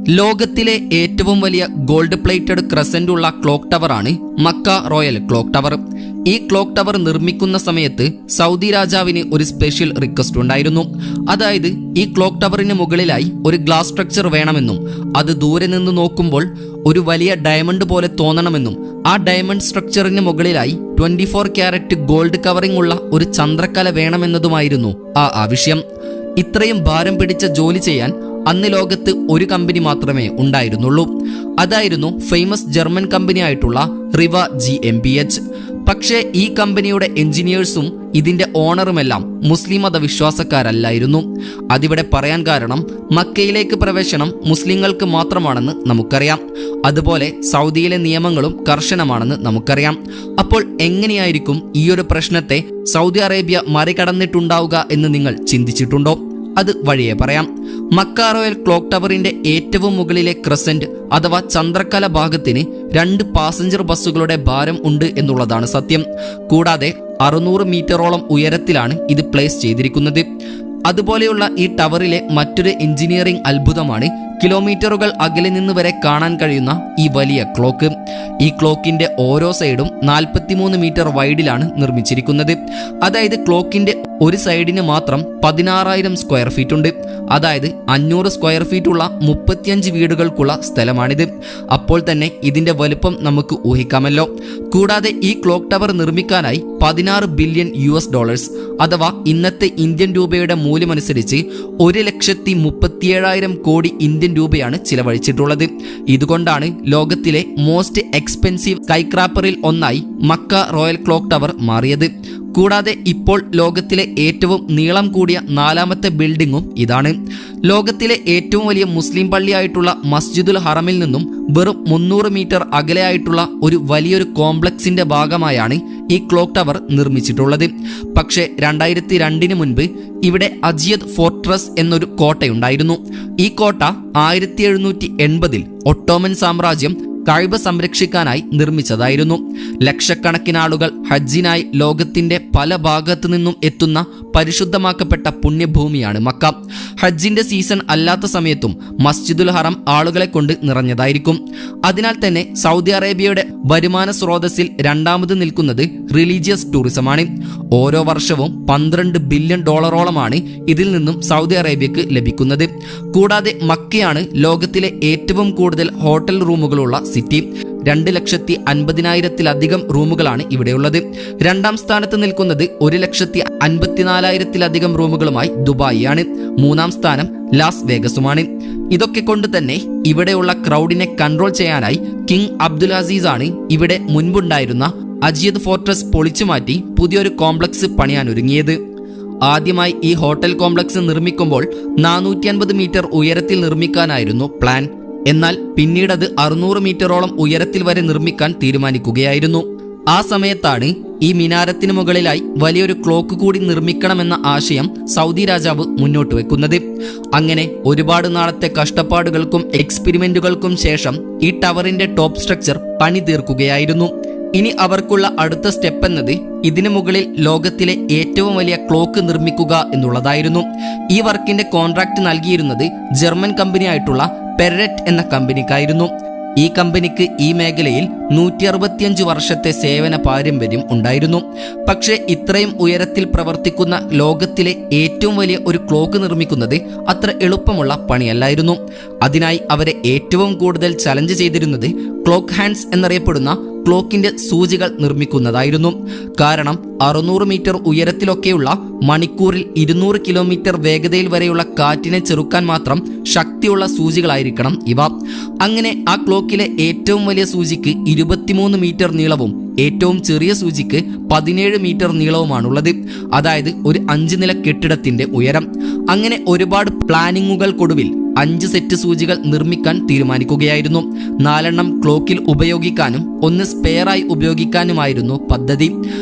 ലോകത്തിലെ ഏറ്റവും വലിയ ഗോൾഡ് പ്ലേറ്റഡ് ക്രസന്റ് ഉള്ള ക്ലോക്ക് ടവറാണ് മക്ക റോയൽ ക്ലോക്ക് ടവർ. ഈ ക്ലോക്ക് ടവർ നിർമ്മിക്കുന്ന സമയത്ത് സൗദി രാജാവിന് ഒരു സ്പെഷ്യൽ റിക്വസ്റ്റ് ഉണ്ടായിരുന്നു. അതായത് ഈ ക്ലോക്ക് ടവറിന് മുകളിലായി ഒരു ഗ്ലാസ് സ്ട്രക്ചർ വേണമെന്നും അത് ദൂരെ നിന്ന് നോക്കുമ്പോൾ ഒരു വലിയ ഡയമണ്ട് പോലെ തോന്നണമെന്നും ആ ഡയമണ്ട് സ്ട്രക്ചറിന് മുകളിലായി 24 ക്യാരറ്റ് ഗോൾഡ് കവറിംഗ് ഉള്ള ഒരു ചന്ദ്രക്കല വേണമെന്നതുമായിരുന്നു ആ ആവശ്യം. ഇത്രയും ഭാരം പിടിച്ച ജോലി ചെയ്യാൻ അന്ന് ലോകത്ത് ഒരു കമ്പനി മാത്രമേ ഉണ്ടായിരുന്നുള്ളൂ. അതായിരുന്നു ഫേമസ് ജർമ്മൻ കമ്പനി ആയിട്ടുള്ള റിവ GmbH. പക്ഷേ ഈ കമ്പനിയുടെ എഞ്ചിനീയേഴ്സും ഇതിന്റെ ഓണറുമെല്ലാം മുസ്ലിം മതവിശ്വാസക്കാരല്ലായിരുന്നു. അതിവിടെ പറയാൻ കാരണം മക്കയിലേക്ക് പ്രവേശനം മുസ്ലിങ്ങൾക്ക് മാത്രമാണെന്ന് നമുക്കറിയാം. അതുപോലെ സൗദിയിലെ നിയമങ്ങളും കർശനമാണെന്ന് നമുക്കറിയാം. അപ്പോൾ എങ്ങനെയായിരിക്കും ഈ ഒരു പ്രശ്നത്തെ സൗദി അറേബ്യ മറികടന്നിട്ടുണ്ടാവുക എന്ന് നിങ്ങൾ ചിന്തിച്ചിട്ടുണ്ടോ? അത് വഴിയെ പറയാം. മക്ക റോയൽ ക്ലോക്ക് ടവറിന്റെ ഏറ്റവും മുകളിലെ ക്രസന്റ് അഥവാ ചന്ദ്രക്കല ഭാഗത്തിന് 2 പാസഞ്ചർ ബസ്സുകളുടെ ഭാരം ഉണ്ട് എന്നുള്ളതാണ് സത്യം. കൂടാതെ 600 മീറ്ററോളം ഉയരത്തിലാണ് ഇത് പ്ലേസ് ചെയ്തിരിക്കുന്നത്. അതുപോലെയുള്ള ഈ ടവറിലെ മറ്റൊരു എഞ്ചിനീയറിംഗ് അത്ഭുതമാണ് കിലോമീറ്ററുകൾ അകലെ നിന്ന് വരെ കാണാൻ കഴിയുന്ന ഈ വലിയ ക്ലോക്ക്. ഈ ക്ലോക്കിന്റെ ഓരോ സൈഡും 43 മീറ്റർ വൈഡിലാണ് നിർമ്മിച്ചിരിക്കുന്നത്. അതായത് ക്ലോക്കിന്റെ ഒരു സൈഡിന് മാത്രം 16,000 സ്ക്വയർ ഫീറ്റ് ഉണ്ട്. അതായത് 500 സ്ക്വയർ ഫീറ്റ് ഉള്ള 35 വീടുകൾക്കുള്ള സ്ഥലമാണിത്. അപ്പോൾ തന്നെ ഇതിന്റെ വലുപ്പം നമുക്ക് ഊഹിക്കാമല്ലോ. കൂടാതെ ഈ ക്ലോക്ക് ടവർ നിർമ്മിക്കാനായി $16 ബില്യൺ അഥവാ ഇന്നത്തെ ഇന്ത്യൻ രൂപയുടെ മൂല്യമനുസരിച്ച് 1,37,000 കോടി ഇന്ത്യൻ രൂപയാണ് ചിലവഴിച്ചിട്ടുള്ളത്. ഇതുകൊണ്ടാണ് ലോകത്തിലെ മോസ്റ്റ് എക്സ്പെൻസീവ് സ്കൈക്രാപ്പറിൽ ഒന്നായി മക്ക റോയൽ ക്ലോക്ക് ടവർ മാറിയത്. കൂടാതെ ഇപ്പോൾ ലോകത്തിലെ ഏറ്റവും നീളം കൂടിയ 4ാമത്തെ ബിൽഡിങ്ങും ഇതാണ്. ലോകത്തിലെ ഏറ്റവും വലിയ മുസ്ലിം പള്ളിയായിട്ടുള്ള മസ്ജിദുൽ ഹറമിൽ നിന്നും വെറും 300 മീറ്റർ അകലെയായിട്ടുള്ള ഒരു വലിയൊരു കോംപ്ലക്സിന്റെ ഭാഗമായാണ് ഈ ക്ലോക്ക് ടവർ നിർമ്മിച്ചിട്ടുള്ളത്. പക്ഷേ 2002 മുൻപ് ഇവിടെ അജിയത് ഫോർട്രസ് എന്നൊരു കോട്ടയുണ്ടായിരുന്നു. ഈ കോട്ട 1780 ഒട്ടോമൻ സാമ്രാജ്യം കഅബ സംരക്ഷിക്കാനായി നിർമ്മിച്ചതായിരുന്നു. ലക്ഷക്കണക്കിന് ആളുകൾ ഹജ്ജിനായി ലോകത്തിന്റെ പല ഭാഗത്തു നിന്നും എത്തുന്ന പരിശുദ്ധമാക്കപ്പെട്ട പുണ്യഭൂമിയാണ് മക്ക. ഹജ്ജിന്റെ സീസൺ അല്ലാത്ത സമയത്തും മസ്ജിദുൽ ഹറം ആളുകളെ കൊണ്ട് നിറഞ്ഞതായിരിക്കും. അതിനാൽ തന്നെ സൗദി അറേബ്യയുടെ വരുമാന സ്രോതസ്സിൽ 2ാമത് നിൽക്കുന്നത് റിലീജിയസ് ടൂറിസമാണ്. ഓരോ വർഷവും $12 ബില്യൺ ഇതിൽ നിന്നും സൗദി അറേബ്യക്ക് ലഭിക്കുന്നത്. കൂടാതെ മക്കയാണ് ലോകത്തിലെ ഏറ്റവും കൂടുതൽ ഹോട്ടൽ റൂമുകളുള്ള സിറ്റി. 2,50,000-ലധികം റൂമുകളാണ് ഇവിടെയുള്ളത്. 2ാം സ്ഥാനത്ത് നിൽക്കുന്നത് 1,54,000-ലധികം റൂമുകളുമായി ദുബായിയാണ്. 3ാം സ്ഥാനം ലാസ് വേഗസുമാണ്. ഇതൊക്കെ കൊണ്ട് തന്നെ ഇവിടെയുള്ള ക്രൗഡിനെ കൺട്രോൾ ചെയ്യാനായി കിങ് അബ്ദുൽ അസീസ് ആണ് ഇവിടെ മുൻപുണ്ടായിരുന്ന അജിയത് ഫോർട്രസ് പൊളിച്ചു മാറ്റി പുതിയൊരു കോംപ്ലക്സ് പണിയാനൊരുങ്ങിയത്. ആദ്യമായി ഈ ഹോട്ടൽ കോംപ്ലക്സ് നിർമ്മിക്കുമ്പോൾ 450 മീറ്റർ ഉയരത്തിൽ നിർമ്മിക്കാനായിരുന്നു പ്ലാൻ. എന്നാൽ പിന്നീടത് 600 മീറ്ററോളം ഉയരത്തിൽ വരെ നിർമ്മിക്കാൻ തീരുമാനിക്കുകയായിരുന്നു. ആ സമയത്താണ് ഈ മിനാരത്തിന് മുകളിലായി വലിയൊരു ക്ലോക്ക് കൂടി നിർമ്മിക്കണമെന്ന ആശയം സൗദി രാജാവ് മുന്നോട്ട് വെക്കുന്നത്. അങ്ങനെ ഒരുപാട് നാളത്തെ കഷ്ടപ്പാടുകൾക്കും എക്സ്പെരിമെന്റുകൾക്കും ശേഷം ഈ ടവറിന്റെ ടോപ്പ് സ്ട്രക്ചർ പണി തീർക്കുകയായിരുന്നു. ഇനി അവർക്കുള്ള അടുത്ത സ്റ്റെപ്പ് എന്നത് ഇതിനു മുകളിൽ ലോകത്തിലെ ഏറ്റവും വലിയ ക്ലോക്ക് നിർമ്മിക്കുക എന്നുള്ളതായിരുന്നു. ഈ വർക്കിന്റെ കോൺട്രാക്ട് നൽകിയിരുന്നത് ജർമ്മൻ കമ്പനിയായിട്ടുള്ള പെരറ്റ് എന്ന കമ്പനിക്കായിരുന്നു. ഈ കമ്പനിക്ക് ഈ മേഖലയിൽ 165 വർഷത്തെ സേവന പാരമ്പര്യം ഉണ്ടായിരുന്നു. പക്ഷേ ഇത്രയും ഉയരത്തിൽ പ്രവർത്തിക്കുന്ന ലോകത്തിലെ ഏറ്റവും വലിയ ഒരു ക്ലോക്ക് നിർമ്മിക്കുന്നത് അത്ര എളുപ്പമുള്ള പണിയല്ലായിരുന്നു. അതിനായി അവരെ ഏറ്റവും കൂടുതൽ ചലഞ്ച് ചെയ്തിരുന്നത് ക്ലോക്ക് ഹാൻഡ്സ് എന്നറിയപ്പെടുന്ന ക്ലോക്കിന്റെ സൂചികൾ നിർമ്മിക്കുന്നതായിരുന്നു. കാരണം 600 മീറ്റർ ഉയരത്തിലൊക്കെയുള്ള മണിക്കൂറിൽ 200 കിലോമീറ്റർ വേഗതയിൽ വരെയുള്ള കാറ്റിനെ ചെറുക്കാൻ മാത്രം ശക്തിയുള്ള സൂചികളായിരിക്കണം ഇവ. അങ്ങനെ ആ ക്ലോക്കിലെ ഏറ്റവും വലിയ സൂചിക്ക് 23 മീറ്റർ നീളവും ഏറ്റവും ചെറിയ സൂചിക്ക് 17 മീറ്റർ നീളവുമാണുള്ളത്. അതായത് ഒരു 5 നില കെട്ടിടത്തിന്റെ ഉയരം. അങ്ങനെ ഒരുപാട് പ്ലാനിങ്ങുകൾക്കൊടുവിൽ 5 സെറ്റ് സൂചികൾ നിർമ്മിക്കാൻ തീരുമാനിക്കുകയായിരുന്നു. 4 ക്ലോക്കിൽ ഉപയോഗിക്കാനും 1 സ്പെയറായി ഉപയോഗിക്കാനുമായിരുന്നു പദ്ധതി.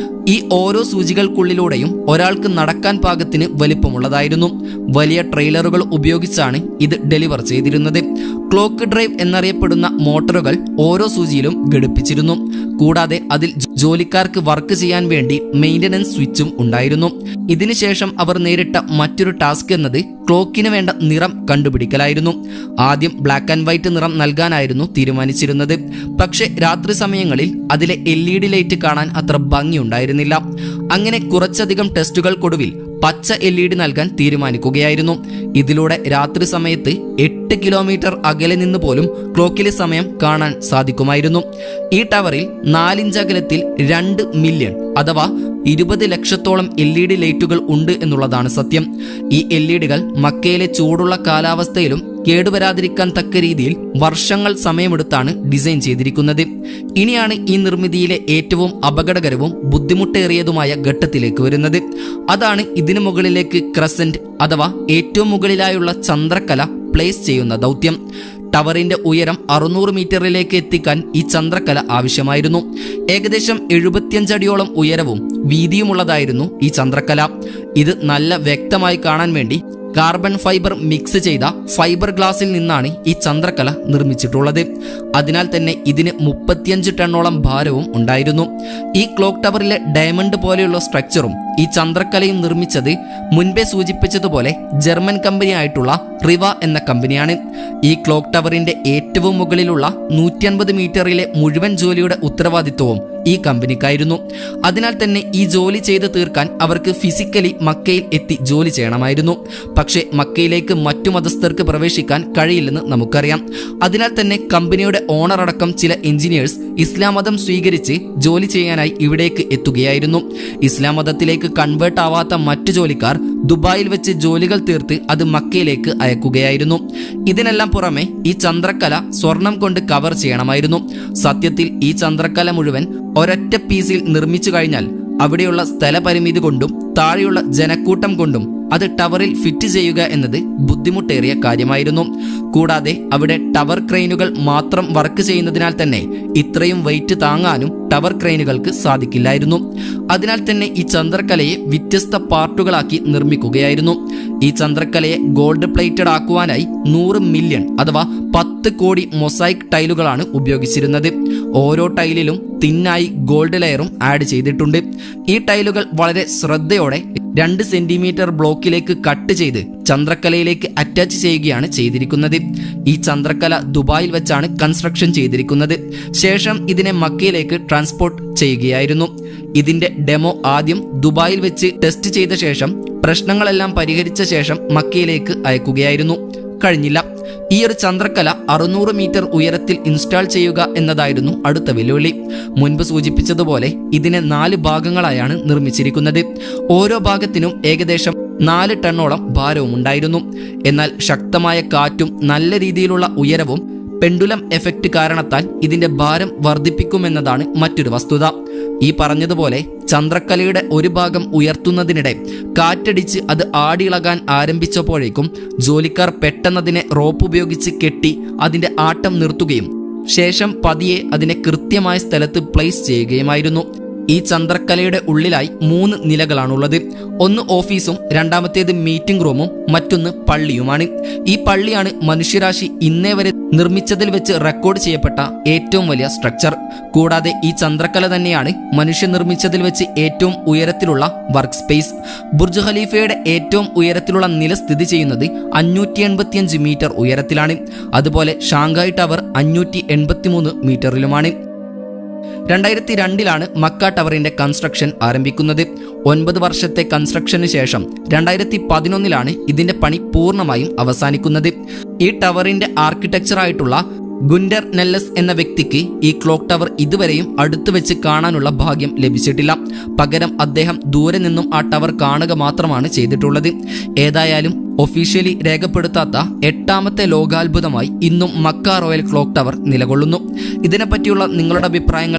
ഈ ഓരോ സൂചികൾക്കുള്ളിലൂടെയും ഒരാൾക്ക് നടക്കാൻ പാകത്തിന് വലിപ്പമുള്ളതായിരുന്നു. വലിയ ട്രെയിലറുകൾ ഉപയോഗിച്ചാണ് ഇത് ഡെലിവർ ചെയ്തിരുന്നത്. ക്ലോക്ക് ഡ്രൈവ് എന്നറിയപ്പെടുന്ന മോട്ടോറുകൾ ഓരോ സൂചിയിലും ഘടിപ്പിച്ചിരുന്നു. കൂടാതെ അതിൽ ജോലിക്കാർക്ക് വർക്ക് ചെയ്യാൻ വേണ്ടി മെയിൻ്റനൻസ് സ്വിച്ചും ഉണ്ടായിരുന്നു. ഇതിനുശേഷം അവർ നേരിട്ട മറ്റൊരു ടാസ്ക് എന്നത് ക്ലോക്കിന് വേണ്ട നിറം കണ്ടുപിടിക്കലായിരുന്നു. ആദ്യം ബ്ലാക്ക് ആൻഡ് വൈറ്റ് നിറം നൽകാനായിരുന്നു തീരുമാനിച്ചിരുന്നത്. പക്ഷേ രാത്രി സമയങ്ങളിൽ അതിലെ LED ലൈറ്റ് കാണാൻ അത്ര ഭംഗിയുണ്ടായിരുന്നില്ല. അങ്ങനെ കുറച്ചധികം ടെസ്റ്റുകൾക്കൊടുവിൽ പച്ച LED നൽകാൻ തീരുമാനിക്കുകയായിരുന്നു. ഇതിലൂടെ രാത്രി സമയത്ത് 8 കിലോമീറ്റർ അകലെ നിന്ന് പോലും ക്ലോക്കിലെ സമയം കാണാൻ സാധിക്കുമായിരുന്നു. ഈ ടവറിൽ 4 ഇഞ്ച് അകലത്തിൽ 2 മില്യൺ അഥവാ 20 ലക്ഷത്തോളം LED ലൈറ്റുകൾ ഉണ്ട് എന്നുള്ളതാണ് സത്യം. ഈ LEDകൾ മക്കയിലെ ചൂടുള്ള കാലാവസ്ഥയിലും കേടുവരാതിരിക്കാൻ തക്ക രീതിയിൽ വർഷങ്ങൾ സമയമെടുത്താണ് ഡിസൈൻ ചെയ്തിരിക്കുന്നത്. ഇനിയാണ് ഈ നിർമ്മിതിയിലെ ഏറ്റവും അപകടകരവും ബുദ്ധിമുട്ടേറിയതുമായ ഘട്ടത്തിലേക്ക് വരുന്നത്. അതാണ് ഇതിനു മുകളിലേക്ക് ക്രസന്റ് അഥവാ ഏറ്റവും മുകളിലായുള്ള ചന്ദ്രക്കല പ്ലേസ് ചെയ്യുന്ന ദൗത്യം. ടവറിന്റെ ഉയരം 600 മീറ്ററിലേക്ക് എത്തിക്കാൻ ഈ ചന്ദ്രക്കല ആവശ്യമായിരുന്നു. ഏകദേശം 75 അടിയോളം ഉയരവും വീതിയുമുള്ളതായിരുന്നു ഈ ചന്ദ്രക്കല. ഇത് നല്ല വ്യക്തമായി കാണാൻ വേണ്ടി കാർബൺ ഫൈബർ മിക്സ് ചെയ്ത ഫൈബർ ഗ്ലാസിൽ നിന്നാണ് ഈ ചന്ദ്രക്കല നിർമ്മിച്ചിട്ടുള്ളത്. അതിനാൽ തന്നെ ഇതിന് 35 ടണ്ണോളം ഭാരവും ഉണ്ടായിരുന്നു. ഈ ക്ലോക്ക് ടവറിലെ ഡയമണ്ട് പോലെയുള്ള സ്ട്രക്ചറും ഈ ചന്ദ്രക്കലയും നിർമ്മിച്ചത് മുൻപേ സൂചിപ്പിച്ചതുപോലെ ജർമ്മൻ കമ്പനിയായിട്ടുള്ള റിവ എന്ന കമ്പനിയാണ്. ഈ ക്ലോക്ക് ടവറിന്റെ ഏറ്റവും മുകളിലുള്ള 150 മീറ്ററിലെ മുഴുവൻ ജോലിയുടെ ഉത്തരവാദിത്വവും ഈ കമ്പനിക്കായിരുന്നു. അതിനാൽ തന്നെ ഈ ജോലി ചെയ്ത് തീർക്കാൻ അവർക്ക് ഫിസിക്കലി മക്കയിൽ എത്തി ജോലി ചെയ്യണമായിരുന്നു. പക്ഷേ മക്കയിലേക്ക് മറ്റു മതസ്ഥർക്ക് പ്രവേശിക്കാൻ കഴിയില്ലെന്ന് നമുക്കറിയാം. അതിനാൽ തന്നെ കമ്പനിയുടെ ഓണർ അടക്കം ചില എഞ്ചിനീയേഴ്സ് ഇസ്ലാം മതം സ്വീകരിച്ച് ജോലി ചെയ്യാനായി ഇവിടേക്ക് എത്തുകയായിരുന്നു. ഇസ്ലാം മതത്തിലേക്ക് കൺവേർട്ട് ആവാത്ത മറ്റു ജോലിക്കാർ ദുബായിൽ വെച്ച് ജോലികൾ തീർത്ത് അത് മക്കയിലേക്ക് അയക്കുകയായിരുന്നു. ഇതിനെല്ലാം പുറമെ ഈ ചന്ദ്രക്കല സ്വർണം കൊണ്ട് കവർ ചെയ്യണമായിരുന്നു. സത്യത്തിൽ ഈ ചന്ദ്രക്കല മുഴുവൻ ഒരൊറ്റ പീസിൽ നിർമ്മിച്ചു കഴിഞ്ഞാൽ അവിടെയുള്ള സ്ഥലപരിമിതി കൊണ്ടും താഴെയുള്ള ജനക്കൂട്ടം കൊണ്ടും അത് ടവറിൽ ഫിറ്റ് ചെയ്യുക എന്നത് ബുദ്ധിമുട്ടേറിയ കാര്യമായിരുന്നു. കൂടാതെ അവിടെ ടവർ ക്രെയിനുകൾ മാത്രം വർക്ക് ചെയ്യുന്നതിനാൽ തന്നെ ഇത്രയും വെയിറ്റ് താങ്ങാനും ടവർ ക്രെയിനുകൾക്ക് സാധിക്കില്ലായിരുന്നു. അതിനാൽ തന്നെ ഈ ചന്ദ്രക്കലയെ വ്യത്യസ്ത പാർട്ടുകളാക്കി നിർമ്മിക്കുകയായിരുന്നു. ഈ ചന്ദ്രക്കലയെ ഗോൾഡ് പ്ലേറ്റഡ് ആക്കുവാനായി 100 മില്യൺ അഥവാ 10 കോടി മൊസൈക്ക് ടൈലുകളാണ് ഉപയോഗിച്ചിരുന്നത്. ഓരോ ടൈലിലും തിന്നായി ഗോൾഡ് ലെയറും ആഡ് ചെയ്തിട്ടുണ്ട്. ഈ ടൈലുകൾ വളരെ ശ്രദ്ധയോടെ 2 സെന്റിമീറ്റർ ബ്ലോക്കിലേക്ക് കട്ട് ചെയ്ത് ചന്ദ്രക്കലയിലേക്ക് അറ്റാച്ച് ചെയ്യുകയാണ് ചെയ്തിരിക്കുന്നത്. ഈ ചന്ദ്രക്കല ദുബായിൽ വെച്ചാണ് കൺസ്ട്രക്ഷൻ ചെയ്തിരിക്കുന്നത്. ശേഷം ഇതിനെ മക്കയിലേക്ക് ട്രാൻസ്പോർട്ട് ചെയ്യുകയായിരുന്നു. ഇതിന്റെ ഡെമോ ആദ്യം ദുബായിൽ വെച്ച് ടെസ്റ്റ് ചെയ്ത ശേഷം പ്രശ്നങ്ങളെല്ലാം പരിഹരിച്ച ശേഷം മക്കയിലേക്ക് അയക്കുകയായിരുന്നു. കഴിഞ്ഞില്ല. ഈ ഒരു ചന്ദ്രക്കല 600 മീറ്റർ ഉയരത്തിൽ ഇൻസ്റ്റാൾ ചെയ്യുക എന്നതായിരുന്നു അടുത്ത വെല്ലുവിളി. മുൻപ് സൂചിപ്പിച്ചതുപോലെ ഇതിനെ 4 ഭാഗങ്ങളായാണ് നിർമ്മിച്ചിരിക്കുന്നത്. ഓരോ ഭാഗത്തിനും ഏകദേശം 4 ടണ്ണോളം ഭാരവും ഉണ്ടായിരുന്നു. എന്നാൽ ശക്തമായ കാറ്റും നല്ല രീതിയിലുള്ള ഉയരവും പെൻഡുലം എഫക്റ്റ് കാരണത്താൽ ഇതിന്റെ ഭാരം വർദ്ധിപ്പിക്കുമെന്നതാണ് മറ്റൊരു വസ്തുത. ഈ പറഞ്ഞതുപോലെ ചന്ദ്രക്കലയുടെ ഒരു ഭാഗം ഉയർത്തുന്നതിനിടെ കാറ്റടിച്ച് അത് ആടിയിളകാൻ ആരംഭിച്ചപ്പോഴേക്കും ജോലിക്കാർ പെട്ടെന്നതിനെ റോപ്പ് ഉപയോഗിച്ച് കെട്ടി അതിന്റെ ആട്ടം നിർത്തുകയും ശേഷം പതിയെ അതിനെ കൃത്യമായ സ്ഥലത്ത് പ്ലേസ് ചെയ്യുകയുമായിരുന്നു. ഈ ചന്ദ്രക്കലയുടെ ഉള്ളിലായി 3 നിലകളാണുള്ളത്. ഒന്ന് ഓഫീസും, രണ്ടാമത്തേത് മീറ്റിംഗ് റൂമും, മറ്റൊന്ന് പള്ളിയുമാണ്. ഈ പള്ളിയാണ് മനുഷ്യരാശി ഇന്നേ വരെ നിർമ്മിച്ചതിൽ വെച്ച് റെക്കോർഡ് ചെയ്യപ്പെട്ട ഏറ്റവും വലിയ സ്ട്രക്ചർ. കൂടാതെ ഈ ചന്ദ്രക്കല തന്നെയാണ് മനുഷ്യ നിർമ്മിച്ചതിൽ വെച്ച് ഏറ്റവും ഉയരത്തിലുള്ള വർക്ക് സ്പേസ്. ബുർജ് ഖലീഫയുടെ ഏറ്റവും ഉയരത്തിലുള്ള നില സ്ഥിതി ചെയ്യുന്നത് 585 മീറ്റർ ഉയരത്തിലാണ്. അതുപോലെ ഷാങ്ഹായ് ടവർ 583 മീറ്ററിലുമാണ്. 2002 മക്ക ടവറിന്റെ കൺസ്ട്രക്ഷൻ ആരംഭിക്കുന്നത്. 9 വർഷത്തെ കൺസ്ട്രക്ഷന് ശേഷം 2011 ഇതിന്റെ പണി പൂർണ്ണമായും അവസാനിക്കുന്നത്. ഈ ടവറിന്റെ ആർക്കിടെക്ചറായിട്ടുള്ള ഗുൻഡർ നെല്ലസ് എന്ന വ്യക്തിക്ക് ഈ ക്ലോക്ക് ടവർ ഇതുവരെയും അടുത്ത് വെച്ച് കാണാനുള്ള ഭാഗ്യം ലഭിച്ചിട്ടില്ല. പകരം അദ്ദേഹം ദൂരെ നിന്നും ആ ടവർ കാണുക മാത്രമാണ് ചെയ്തിട്ടുള്ളത്. ഏതായാലും ഒഫീഷ്യലി രേഖപ്പെടുത്താത്ത 8ാമത്തെ ലോകാത്ഭുതമായി ഇന്നും മക്ക റോയൽ ക്ലോക്ക് ടവർ നിലകൊള്ളുന്നു. ഇതിനെപ്പറ്റിയുള്ള നിങ്ങളുടെ അഭിപ്രായങ്ങൾ